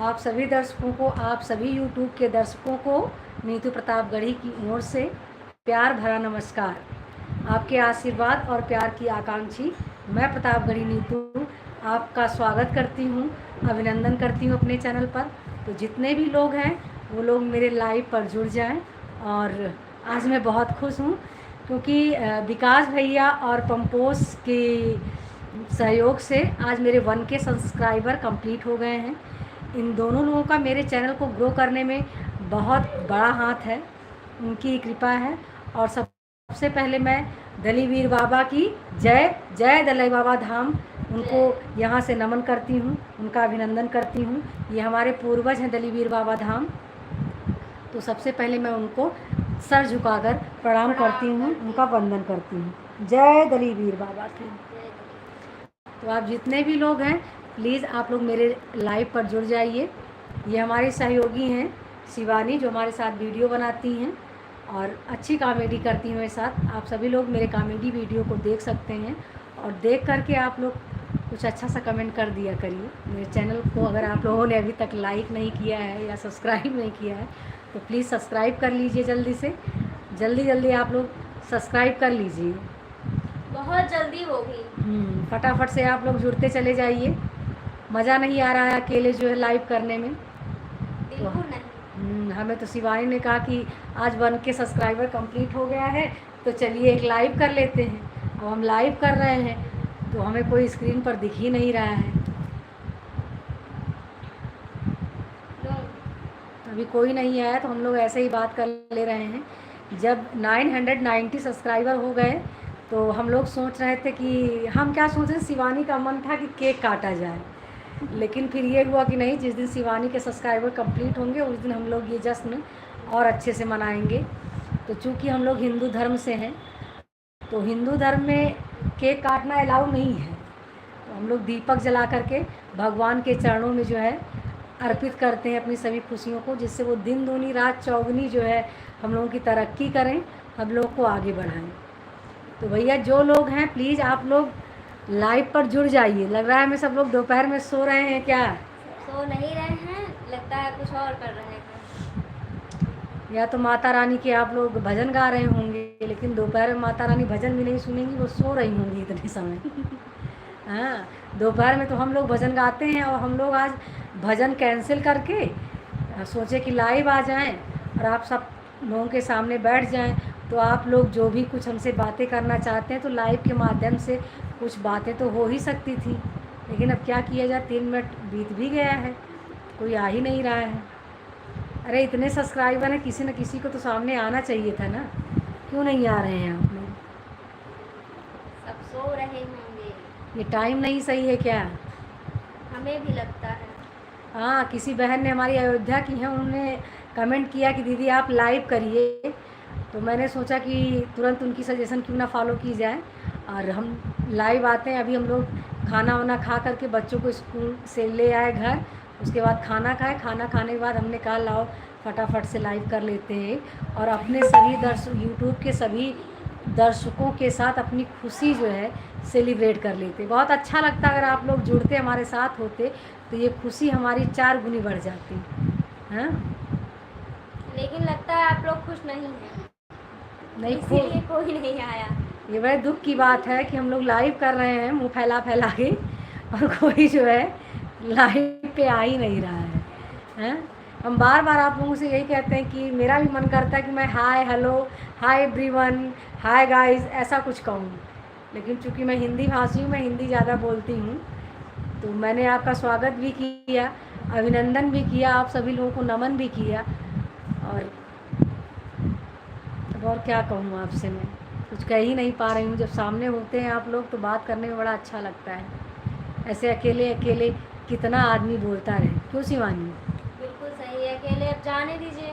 आप सभी दर्शकों को, आप सभी यूट्यूब के दर्शकों को नीतू प्रतापगढ़ी की ओर से प्यार भरा नमस्कार। आपके आशीर्वाद और प्यार की आकांक्षी मैं प्रतापगढ़ी नीतू आपका स्वागत करती हूँ, अभिनंदन करती हूँ अपने चैनल पर। तो जितने भी लोग हैं वो लोग मेरे लाइव पर जुड़ जाएं। और आज मैं बहुत खुश हूँ क्योंकि विकास भैया और पंपोस के सहयोग से आज मेरे 1K सब्सक्राइबर कंप्लीट हो गए हैं। इन दोनों लोगों का मेरे चैनल को ग्रो करने में बहुत बड़ा हाथ है, उनकी कृपा है। और सबसे पहले मैं दलीवीर बाबा की जय जय दलाई बाबा धाम, उनको यहाँ से नमन करती हूँ, उनका अभिनंदन करती हूँ। ये हमारे पूर्वज हैं दलीवीर बाबा धाम। तो सबसे पहले मैं उनको सर झुकाकर प्रणाम करती हूँ, उनका वंदन करती हूँ। जय दलीवीर बाबा की। तो आप जितने भी लोग हैं प्लीज़ आप लोग मेरे लाइव पर जुड़ जाइए। ये हमारे सहयोगी हैं शिवानी, जो हमारे साथ वीडियो बनाती हैं और अच्छी कॉमेडी करती हैं मेरे साथ। आप सभी लोग मेरे कॉमेडी वीडियो को देख सकते हैं और देख करके आप लोग कुछ अच्छा सा कमेंट कर दिया करिए। मेरे चैनल को अगर आप लोगों ने अभी तक लाइक नहीं किया है या सब्सक्राइब नहीं किया है तो प्लीज़ सब्सक्राइब कर लीजिए जल्दी से। जल्दी आप लोग सब्सक्राइब कर लीजिए, बहुत जल्दी होगी। फटाफट से आप लोग जुड़ते चले जाइए। मज़ा नहीं आ रहा है अकेले जो है लाइव करने में। बिल्कुल नहीं। हमें तो शिवानी ने कहा कि आज 1K सब्सक्राइबर कंप्लीट हो गया है तो चलिए एक लाइव कर लेते हैं। अब हम लाइव कर रहे हैं तो हमें कोई स्क्रीन पर दिख ही नहीं रहा है। अभी कोई नहीं आया तो हम लोग ऐसे ही बात कर ले रहे हैं। जब 990 सब्सक्राइबर हो गए तो हम लोग सोच रहे थे कि हम क्या सोच रहे, शिवानी का मन था कि केक काटा जाए, लेकिन फिर ये हुआ कि नहीं, जिस दिन शिवानी के सब्सक्राइबर कंप्लीट होंगे उस दिन हम लोग ये जश्न और अच्छे से मनाएंगे। तो चूँकि हम लोग हिंदू धर्म से हैं तो हिंदू धर्म में केक काटना अलाउ नहीं है। तो हम लोग दीपक जला करके भगवान के चरणों में जो है अर्पित करते हैं अपनी सभी खुशियों को, जिससे वो दिन दूनी रात चौगुनी जो है हम लोगों की तरक्की करें, हम लोग को आगे बढ़ाएं। तो भैया जो लोग हैं प्लीज़ आप लोग लाइव पर जुड़ जाइए। लग रहा है हमें सब लोग दोपहर में सो रहे हैं क्या? सो नहीं रहे हैं, लगता है कुछ और कर रहे हैं। या तो माता रानी के आप लोग भजन गा रहे होंगे, लेकिन दोपहर में माता रानी भजन भी नहीं सुनेंगी, वो सो रही होंगी इतने समय। हाँ, दोपहर में तो हम लोग भजन गाते हैं और हम लोग आज भजन कैंसिल करके सोचे कि लाइव आ जाएं और आप सब लोगों के सामने बैठ जाएं। तो आप लोग जो भी कुछ हमसे बातें करना चाहते हैं तो लाइव के माध्यम से कुछ बातें तो हो ही सकती थी, लेकिन अब क्या किया जाए, 3 मिनट बीत भी गया है, कोई आ ही नहीं रहा है। अरे इतने सब्सक्राइबर हैं, किसी न किसी को तो सामने आना चाहिए था ना, क्यों नहीं आ रहे हैं आप लोग? सब सो रहे होंगे। ये टाइम नहीं सही है क्या? हमें भी लगता है। हाँ, किसी बहन ने हमारी अयोध्या की है, उन्होंने कमेंट किया कि दीदी आप लाइव करिए, तो मैंने सोचा कि तुरंत उनकी सजेशन क्यों ना फॉलो की जाए और हम लाइव आते हैं। अभी हम लोग खाना वाना खा करके बच्चों को स्कूल से ले आए घर, उसके बाद खाना खाए, खाना खाने के बाद हमने कहा लाओ फटाफट से लाइव कर लेते हैं और अपने सभी यूट्यूब के सभी दर्शकों के साथ अपनी खुशी जो है सेलिब्रेट कर लेते। बहुत अच्छा लगता अगर आप लोग जुड़ते हमारे साथ होते तो ये खुशी हमारी 4 गुनी बढ़ जाती है। लेकिन लगता है आप लोग खुश नहीं हैं, नहीं, इसीलिए कोई नहीं आया। ये बड़े दुख की बात है कि हम लोग लाइव कर रहे हैं मुंह फैला फैला के और कोई जो है लाइव पे आ ही नहीं रहा है। हम बार बार आप लोगों से यही कहते हैं कि मेरा भी मन करता है कि मैं hi hello, hi everyone, hi guys ऐसा कुछ कहूँ, लेकिन चूँकि मैं हिंदी भाषी हूँ, मैं हिंदी ज़्यादा बोलती हूँ, तो मैंने आपका स्वागत भी किया, अभिनंदन भी किया, आप सभी लोगों को नमन भी किया। और क्या कहूँ आपसे, मैं कुछ कह ही नहीं पा रही हूँ। जब सामने होते हैं आप लोग तो बात करने में बड़ा अच्छा लगता है, ऐसे अकेले अकेले कितना आदमी बोलता रहे, क्यों शिवानी? बिल्कुल सही है, अकेले अब जाने दीजिए,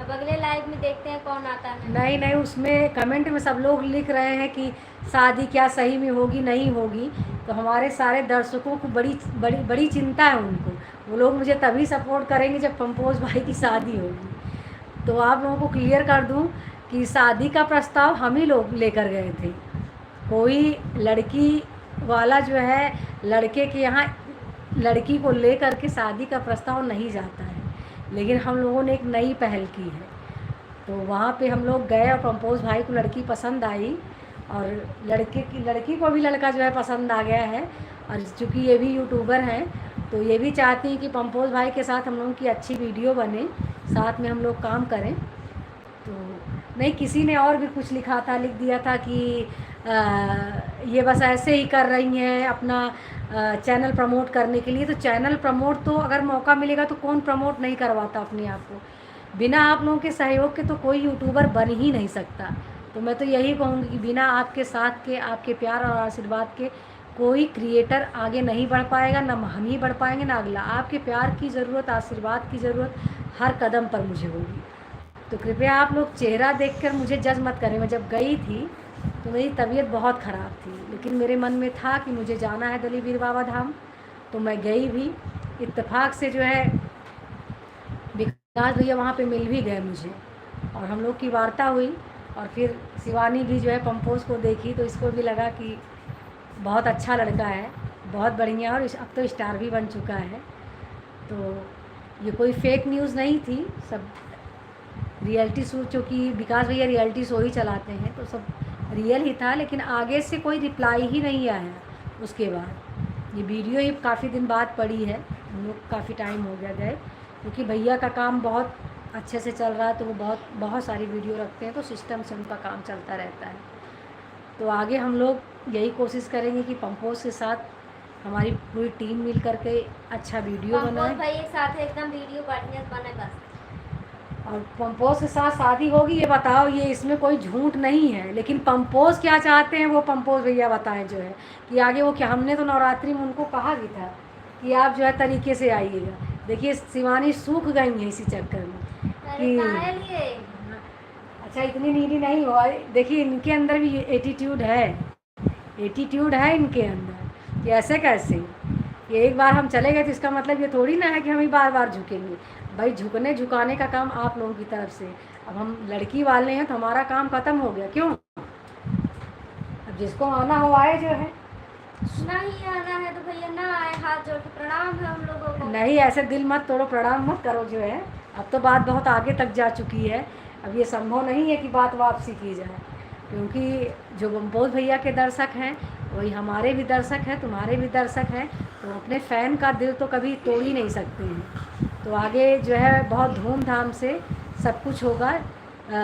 अब अगले लाइव में देखते हैं कौन आता है। नहीं, उसमें कमेंट में सब लोग लिख रहे हैं कि शादी क्या सही में होगी नहीं होगी, तो हमारे सारे दर्शकों को बड़ी बड़ी बड़ी चिंता है उनको। वो लोग मुझे तभी सपोर्ट करेंगे जब पंपोज भाई की शादी होगी। तो आप लोगों को क्लियर कर दूं कि शादी का प्रस्ताव हम ही लोग लेकर गए थे। कोई लड़की वाला जो है लड़के के यहाँ लड़की को लेकर के शादी का प्रस्ताव नहीं जाता है, लेकिन हम लोगों ने एक नई पहल की है। तो वहाँ पे हम लोग गए और पंपोज भाई को लड़की पसंद आई, और लड़की को भी लड़का जो है पसंद आ गया है। और चूँकि ये भी यूट्यूबर हैं, तो ये भी चाहती हैं कि पंपोज भाई के साथ हम लोगों की अच्छी वीडियो बने, साथ में हम लोग काम करें। तो नहीं, किसी ने और भी कुछ लिखा था, लिख दिया था कि ये बस ऐसे ही कर रही हैं अपना चैनल प्रमोट करने के लिए। तो चैनल प्रमोट तो अगर मौका मिलेगा तो कौन प्रमोट नहीं करवाता अपने आप को। बिना आप लोगों के सहयोग के तो कोई यूट्यूबर बन ही नहीं सकता। तो मैं तो यही कहूँगी कि बिना आपके साथ के, आपके प्यार और आशीर्वाद के कोई क्रिएटर आगे नहीं बढ़ पाएगा, ना हम ही बढ़ पाएंगे ना अगला। आपके प्यार की ज़रूरत, आशीर्वाद की ज़रूरत हर कदम पर मुझे होगी। तो कृपया आप लोग चेहरा देखकर मुझे जज मत करें। मैं जब गई थी तो मेरी तबीयत बहुत ख़राब थी, लेकिन मेरे मन में था कि मुझे जाना है दलीवीर बाबा धाम, तो मैं गई भी। इत्तेफाक से जो है विकास भैया वहाँ पे मिल भी गए मुझे, और हम लोग की वार्ता हुई। और फिर शिवानी भी जो है पंपोज को देखी, तो इसको भी लगा कि बहुत अच्छा लड़का है, बहुत बढ़िया, और अब तो स्टार भी बन चुका है। तो ये कोई फेक न्यूज़ नहीं थी, सब रियलिटी शो, चूँकि विकास भैया रियलिटी शो ही चलाते हैं, तो सब रियल ही था। लेकिन आगे से कोई रिप्लाई ही नहीं आया उसके बाद। ये वीडियो ही काफ़ी दिन बाद पड़ी है, हम लोग काफ़ी टाइम हो गया गए, क्योंकि भैया का काम बहुत अच्छे से चल रहा है, तो वो बहुत सारी वीडियो रखते हैं, तो सिस्टम से उनका काम चलता रहता है। तो आगे हम लोग यही कोशिश करेंगे कि पंपोज के साथ हमारी पूरी टीम मिल करके अच्छा वीडियो बनाए। भाई एक साथ एकदम वीडियो बढ़िया बने बस। और पंपोज के साथ शादी होगी, ये बताओ, ये इसमें कोई झूठ नहीं है। लेकिन पंपोज क्या चाहते हैं वो पंपोज भैया बताएं जो है कि आगे वो क्या। हमने तो नवरात्रि में उनको कहा भी था कि आप जो है तरीके से आइएगा। देखिए शिवानी सूख गई है इसी चक्कर में कि अच्छा इतनी नीली नहीं हो। देखिए इनके अंदर भी एटीट्यूड है, एटीट्यूड है इनके अंदर कि ऐसे कैसे कि एक बार हम चले गए तो इसका मतलब ये थोड़ी ना है कि हम ही बार बार झुकेंगे। भाई झुकाने का काम आप लोगों की तरफ से। अब हम लड़की वाले हैं तो हमारा काम ख़त्म हो गया, क्यों? अब जिसको आना हो आए जो है। नहीं आना है तो भैया ना आए, हाथ जोड़ के प्रणाम है हम लोगों को। नहीं ऐसे दिल मत तोड़ो, प्रणाम मत करो जो है। अब तो बात बहुत आगे तक जा चुकी है, अब ये संभव नहीं है कि बात वापसी की जाए, क्योंकि जो पंपोज भैया के दर्शक हैं वही हमारे भी दर्शक हैं, तुम्हारे भी दर्शक हैं। तो अपने फ़ैन का दिल तो कभी तोड़ ही नहीं सकते हैं। तो आगे जो है बहुत धूमधाम से सब कुछ होगा,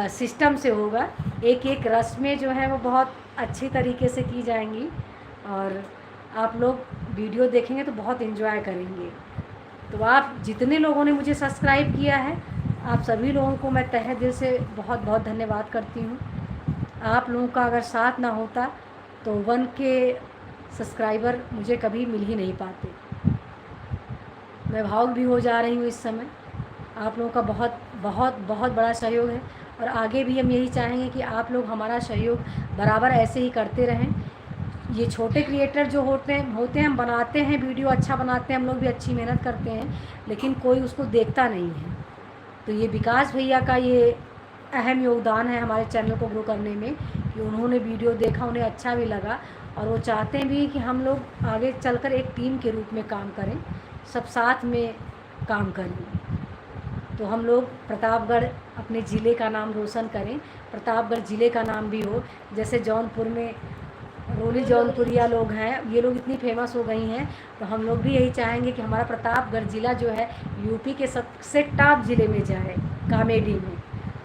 सिस्टम से होगा। एक एक रस्में जो है वो बहुत अच्छी तरीके से की जाएंगी, और आप लोग वीडियो देखेंगे तो बहुत एंजॉय करेंगे। तो आप जितने लोगों ने मुझे सब्सक्राइब किया है, आप सभी लोगों को मैं तहे दिल से बहुत बहुत धन्यवाद करती हूँ। आप लोगों का अगर साथ ना होता तो 1 के सब्सक्राइबर मुझे कभी मिल ही नहीं पाते। मैं भावुक भी हो जा रही हूँ इस समय। आप लोगों का बहुत बहुत बहुत बड़ा सहयोग है, और आगे भी हम यही चाहेंगे कि आप लोग हमारा सहयोग बराबर ऐसे ही करते रहें। ये छोटे क्रिएटर जो होते हैं हम बनाते हैं वीडियो, अच्छा बनाते हैं, हम लोग भी अच्छी मेहनत करते हैं, लेकिन कोई उसको देखता नहीं है। तो ये विकास भैया का ये अहम योगदान है हमारे चैनल को ग्रो करने में, कि उन्होंने वीडियो देखा, उन्हें अच्छा भी लगा, और वो चाहते भी कि हम लोग आगे चलकर एक टीम के रूप में काम करें, सब साथ में काम करें। तो हम लोग प्रतापगढ़ अपने ज़िले का नाम रोशन करें, प्रतापगढ़ ज़िले का नाम भी हो। जैसे जौनपुर में रोली जौनपुरिया लोग हैं, ये लोग इतनी फेमस हो गई हैं, तो हम लोग भी यही चाहेंगे कि हमारा प्रतापगढ़ ज़िला जो है यूपी के सबसे टॉप ज़िले में जाए कॉमेडी में।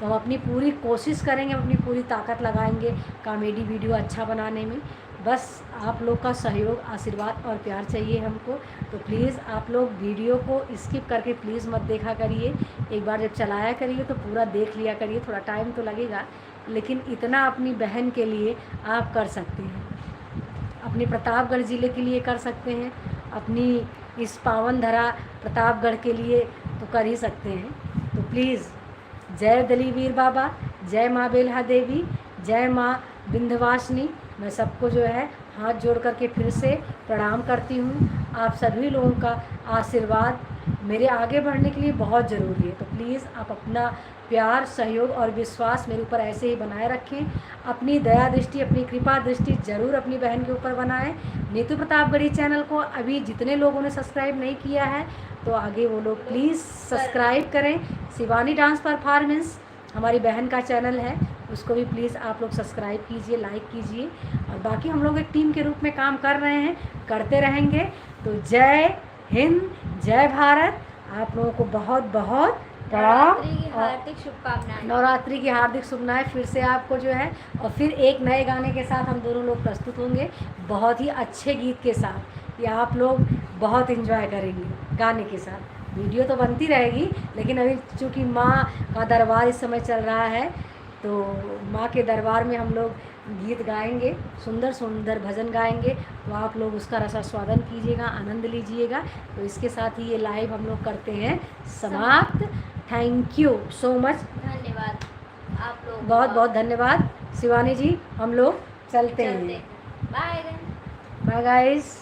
तो हम अपनी पूरी कोशिश करेंगे, अपनी पूरी ताकत लगाएंगे कॉमेडी वीडियो अच्छा बनाने में। बस आप लोग का सहयोग, आशीर्वाद और प्यार चाहिए हमको। तो प्लीज़ आप लोग वीडियो को स्किप करके प्लीज़ मत देखा करिए। एक बार जब चलाया करिए तो पूरा देख लिया करिए, थोड़ा टाइम तो लगेगा, लेकिन इतना अपनी बहन के लिए आप कर सकते हैं, अपने प्रतापगढ़ ज़िले के लिए कर सकते हैं, अपनी इस पावन धरा प्रतापगढ़ के लिए तो कर ही सकते हैं। तो प्लीज़ जय दलीवीर बाबा, जय माँ बेल्हा देवी, जय माँ विंध्यवासिनी। मैं सबको जो है हाथ जोड़ करके फिर से प्रणाम करती हूँ। आप सभी लोगों का आशीर्वाद मेरे आगे बढ़ने के लिए बहुत ज़रूरी है। तो प्लीज़ आप अपना प्यार, सहयोग और विश्वास मेरे ऊपर ऐसे ही बनाए रखें। अपनी दया दृष्टि, अपनी कृपा दृष्टि ज़रूर अपनी बहन के ऊपर बनाएं। नीतू प्रतापगढ़ी चैनल को अभी जितने लोगों ने सब्सक्राइब नहीं किया है तो आगे वो लोग प्लीज़ सब्सक्राइब करें। शिवानी डांस परफॉर्मेंस हमारी बहन का चैनल है, उसको भी प्लीज़ आप लोग सब्सक्राइब कीजिए, लाइक कीजिए। और बाकी हम लोग एक टीम के रूप में काम कर रहे हैं, करते रहेंगे। तो जय हिंद, जय भारत। आप लोगों को बहुत बहुत प्रणाम नवरात्रि की और हार्दिक शुभकामनाएं। नवरात्रि की हार्दिक शुभकामनाएं फिर से आपको जो है। और फिर एक नए गाने के साथ हम दोनों लोग प्रस्तुत होंगे, बहुत ही अच्छे गीत के साथ। ये आप लोग बहुत एंजॉय करेंगे गाने के साथ। वीडियो तो बनती रहेगी, लेकिन अभी चूँकि माँ का दरबार इस समय चल रहा है, तो माँ के दरबार में हम लोग गीत गाएंगे, सुंदर सुंदर भजन गाएंगे। तो आप लोग उसका रसास्वादन कीजिएगा, आनंद लीजिएगा। तो इसके साथ ही ये लाइव हम लोग करते हैं समाप्त। थैंक यू सो मच, धन्यवाद आप लोग, बहुत बहुत धन्यवाद शिवानी जी। हम लोग चलते हैं। Bye bye guys.